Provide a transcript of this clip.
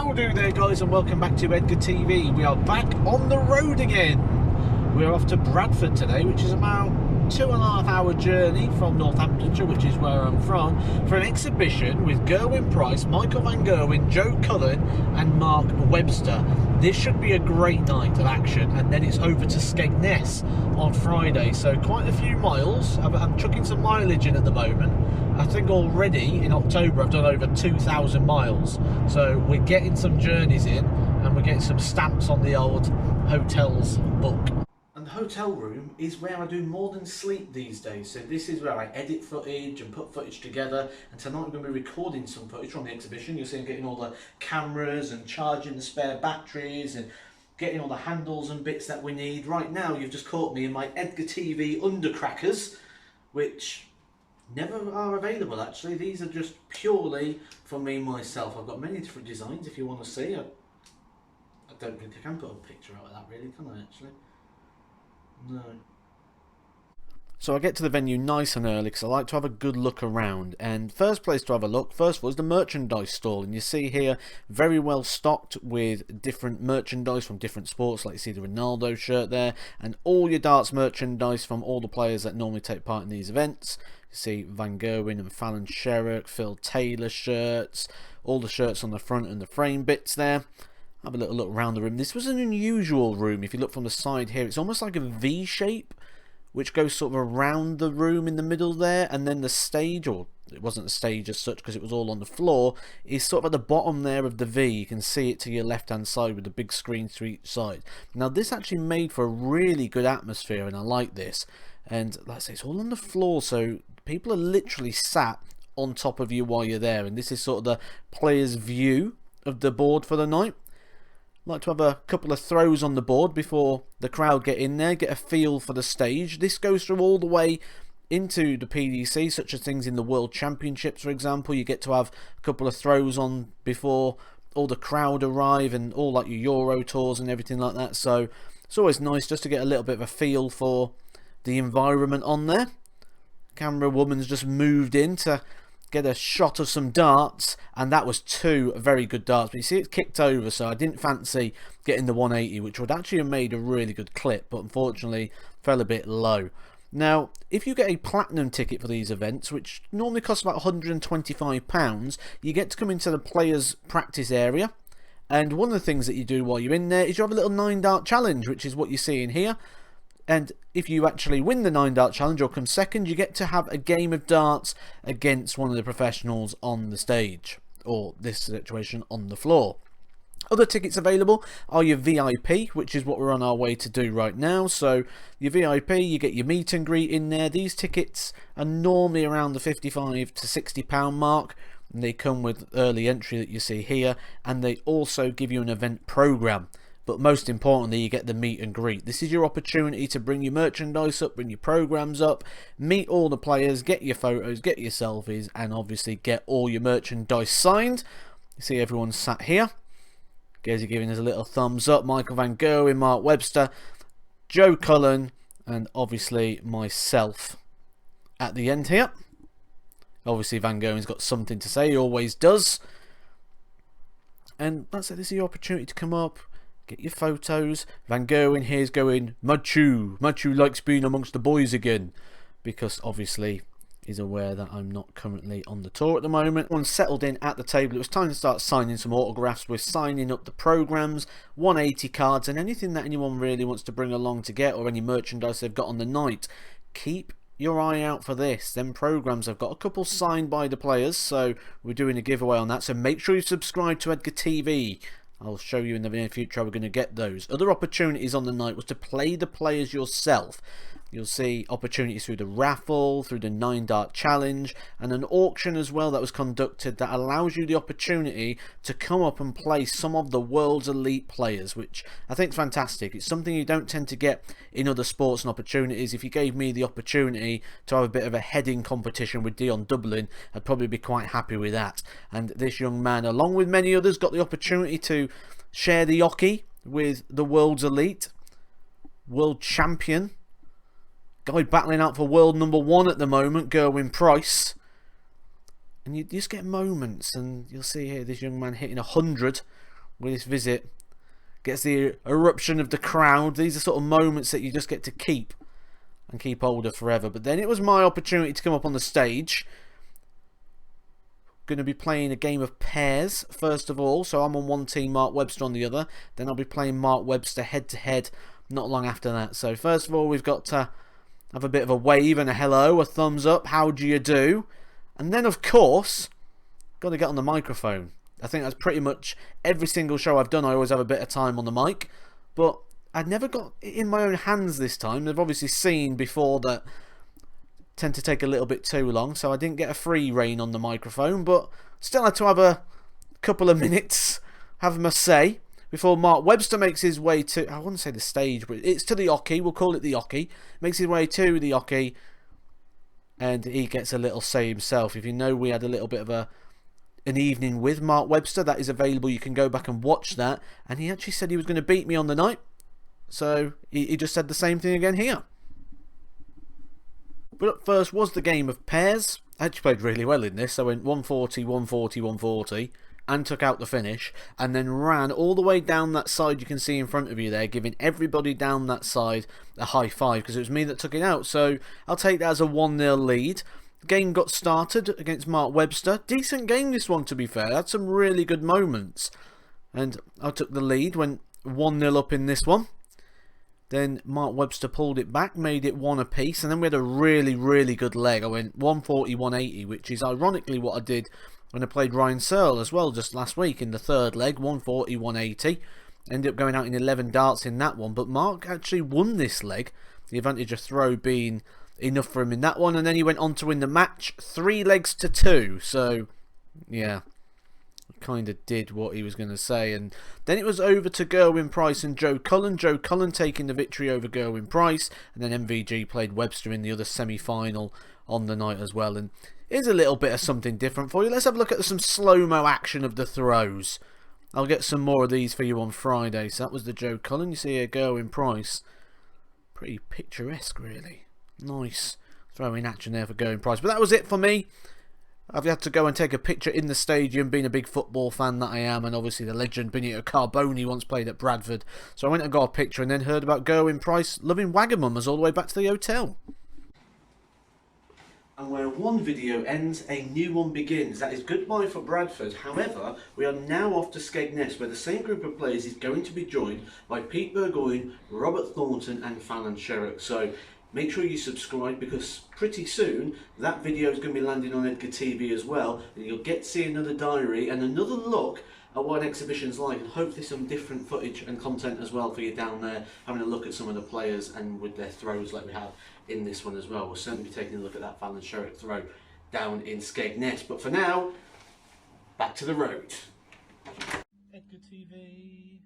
How do there, guys, and welcome back to Edgar TV. We are back on the road again. We're off to Bradford today, which is about 2.5 hour journey from Northamptonshire, which is where I'm from, for an exhibition with Gerywn Price, Michael van Gerwen, Cullen and Mark Webster. This should be a great night of action, and then it's over to Skegness on Friday, so quite a few miles. I'm chucking some mileage in at the moment. I think already in October I've done over 2,000 miles, so we're getting some journeys in and we're getting some stamps on the old hotels book. And the hotel room is where I do more than sleep these days. So this is where I edit footage and put footage together. And tonight we're going to be recording some footage from the exhibition. You'll see I'm getting all the cameras and charging the spare batteries and getting all the handles and bits that we need. Right now you've just caught me in my Edgar TV undercrackers, which never are available actually. These are just purely for me myself. I've got many different designs if you want to see. I don't think I can put a picture out of that really, can I actually? No. So I get to the venue nice and early because I like to have a good look around, and first place to have a look, first of all, is the merchandise stall, and you see here very well stocked with different merchandise from different sports, like you see the Ronaldo shirt there, and all your darts merchandise from all the players that normally take part in these events. You see Van Gerwen and Fallon Sherrock, Phil Taylor shirts, all the shirts on the front and the frame bits there. Have a little look around the room. This was an unusual room. If you look from the side here, it's almost like a V shape, which goes sort of around the room in the middle there, and then the stage, or it wasn't a stage as such because it was all on the floor, is sort of at the bottom there of the V. You can see it to your left hand side with the big screen to each side. Now this actually made for a really good atmosphere, and I like this. And like I say, it's all on the floor, so people are literally sat on top of you while you're there, and this is sort of the player's view of the board for the night. Like to have a couple of throws on the board before the crowd get in there, get a feel for the stage. This goes through all the way into the PDC, such as things in the World Championships, for example. You get to have a couple of throws on before all the crowd arrive, and all like your Euro tours and everything like that. So it's always nice just to get a little bit of a feel for the environment on there. Camera woman's just moved in to get a shot of some darts, and that was two very good darts, but you see it's kicked over, so I didn't fancy getting the 180, which would actually have made a really good clip, but unfortunately fell a bit low. Now if you get a platinum ticket for these events, which normally costs about £125, you get to come into the players practice area, and one of the things that you do while you're in there is you have a little 9-dart challenge, which is what you see in here. And if you actually win the 9-dart challenge or come second, you get to have a game of darts against one of the professionals on the stage, or this situation on the floor. Other tickets available are your VIP, which is what we're on our way to do right now. So your VIP, you get your meet and greet in there. These tickets are normally around the £55 to £60 mark. And they come with early entry that you see here, and they also give you an event program. But most importantly, you get the meet and greet. This is your opportunity to bring your merchandise up, bring your programs up, meet all the players, get your photos, get your selfies, and obviously get all your merchandise signed. You see everyone sat here. Guys are giving us a little thumbs up. Michael van Gerwen, Mark Webster, Cullen, and obviously myself at the end here. Obviously Van Gerwen's got something to say, he always does. And that's it, this is your opportunity to come up, get your photos. Van Gerwen here's going, Machu likes being amongst the boys again, because obviously he's aware that I'm not currently on the tour at the moment. Everyone's settled in at the table. It was time to start signing some autographs. We're signing up the programs, 180 cards, and anything that anyone really wants to bring along to get, or any merchandise they've got on the night. Keep your eye out for this. Them programs, I've got a couple signed by the players, so we're doing a giveaway on that, so make sure you subscribe to Edgar TV. I'll show you in the near future how we're going to get those. Other opportunities on the night was to play the players yourself. You'll see opportunities through the raffle, through the 9-dart challenge, and an auction as well that was conducted that allows you the opportunity to come up and play some of the world's elite players, which I think is fantastic. It's something you don't tend to get in other sports and opportunities. If you gave me the opportunity to have a bit of a heading competition with Dion Dublin, I'd probably be quite happy with that. And this young man, along with many others, got the opportunity to share the hockey with the world's elite, world champion, guy battling out for world #1 at the moment, Gerywn Price. And you just get moments, and you'll see here this young man hitting 100 with this visit. Gets the eruption of the crowd. These are sort of moments that you just get to keep and keep hold of forever. But then it was my opportunity to come up on the stage. Going to be playing a game of pairs first of all. So I'm on one team, Mark Webster on the other. Then I'll be playing Mark Webster head to head not long after that. So first of all, we've got to have a bit of a wave and a hello, a thumbs up, how do you do? And then of course, got to get on the microphone. I think that's pretty much every single show I've done. I always have a bit of time on the mic, but I'd never got it in my own hands this time. They've obviously seen before that tend to take a little bit too long, so I didn't get a free rein on the microphone, but still had to have a couple of minutes, have my say, before Mark Webster makes his way to, I wouldn't say the stage, but it's to the hockey, we'll call it the hockey, makes his way to the hockey, and he gets a little say himself. If you know, we had a little bit of an evening with Mark Webster, that is available, you can go back and watch that, and he actually said he was going to beat me on the night, so he just said the same thing again here. But up first was the game of pairs. I actually played really well in this. I went 140, 140, 140 and took out the finish, and then ran all the way down that side you can see in front of you there, giving everybody down that side a high five because it was me that took it out. So I'll take that as a 1-0 lead. The game got started against Mark Webster. Decent game this one, to be fair. Had some really good moments. And I took the lead, went 1-0 up in this one. Then Mark Webster pulled it back, made it 1 apiece, and then we had a really, really good leg. I went 140, 180, which is ironically what I did when I played Ryan Searle as well just last week in the third leg, 140, 180. Ended up going out in 11 darts in that one, but Mark actually won this leg, the advantage of throw being enough for him in that one, and then he went on to win the match 3 legs to 2, so yeah, kind of did what he was going to say. And then it was over to Gerywn Price and Joe Cullen. Joe Cullen taking the victory over Gerywn Price, and then MVG played Webster in the other semi-final on the night as well. And here's a little bit of something different for you. Let's have a look at some slow-mo action of the throws. I'll get some more of these for you on Friday. So that was the Joe Cullen. You see here Gerywn Price. Pretty picturesque, really. Nice throwing action there for Gerywn Price. But that was it for me. I've had to go and take a picture in the stadium, being a big football fan that I am, and obviously the legend Benito Carboni once played at Bradford. So I went and got a picture and then heard about Gerywn Price loving Wagamamas all the way back to the hotel. And where one video ends, a new one begins. That is goodbye for Bradford. However, we are now off to Skegness, where the same group of players is going to be joined by Pete Burgoyne, Robert Thornton and Fallon Sherrick. So make sure you subscribe, because pretty soon that video is going to be landing on Edgar TV as well, and you'll get to see another diary and another look at what an exhibition's like, and hopefully some different footage and content as well for you down there, having a look at some of the players and with their throws like we have in this one as well. We'll certainly be taking a look at that Fallon Sherrick throw down in Skegness. But for now, back to the road. Edgar TV.